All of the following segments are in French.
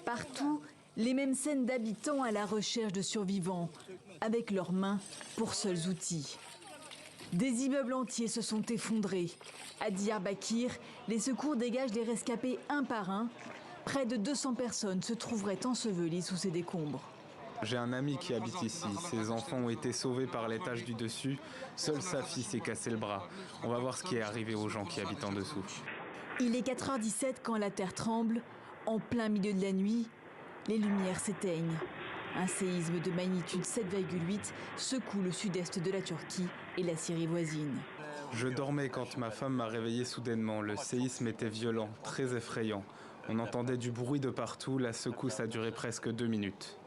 Partout, les mêmes scènes d'habitants à la recherche de survivants, avec leurs mains pour seuls outils. Des immeubles entiers se sont effondrés. À Diyarbakir, les secours dégagent des rescapés un par un. Près de 200 personnes se trouveraient ensevelies sous ces décombres. J'ai un ami qui habite ici. Ses enfants ont été sauvés par l'étage du dessus. Seule sa fille s'est cassé le bras. On va voir ce qui est arrivé aux gens qui habitent en dessous. Il est 4h17 quand la terre tremble. En plein milieu de la nuit, les lumières s'éteignent. Un séisme de magnitude 7,8 secoue le sud-est de la Turquie et la Syrie voisine. Je dormais quand ma femme m'a réveillé soudainement. Le séisme était violent, très effrayant. On entendait du bruit de partout. La secousse a duré presque 2 minutes.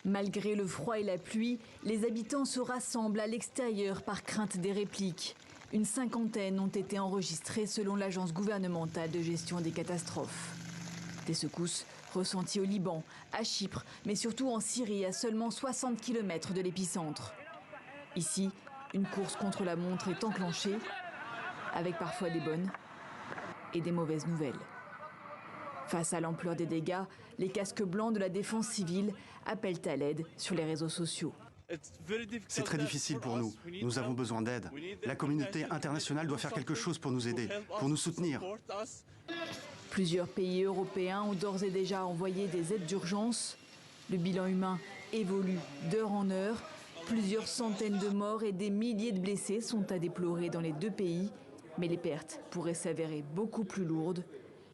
Malgré le froid et la pluie, les habitants se rassemblent à l'extérieur par crainte des répliques. Une cinquantaine ont été enregistrés selon l'agence gouvernementale de gestion des catastrophes. Des secousses ressenties au Liban, à Chypre, mais surtout en Syrie, à seulement 60 km de l'épicentre. Ici, une course contre la montre est enclenchée, avec parfois des bonnes et des mauvaises nouvelles. Face à l'ampleur des dégâts, les casques blancs de la défense civile appellent à l'aide sur les réseaux sociaux. C'est très difficile pour nous. Nous avons besoin d'aide. La communauté internationale doit faire quelque chose pour nous aider, pour nous soutenir. Plusieurs pays européens ont d'ores et déjà envoyé des aides d'urgence. Le bilan humain évolue d'heure en heure. Plusieurs centaines de morts et des milliers de blessés sont à déplorer dans les deux pays. Mais les pertes pourraient s'avérer beaucoup plus lourdes.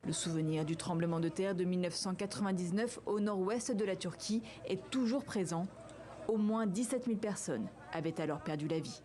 Le souvenir du tremblement de terre de 1999 au nord-ouest de la Turquie est toujours présent. Au moins 17 000 personnes avaient alors perdu la vie.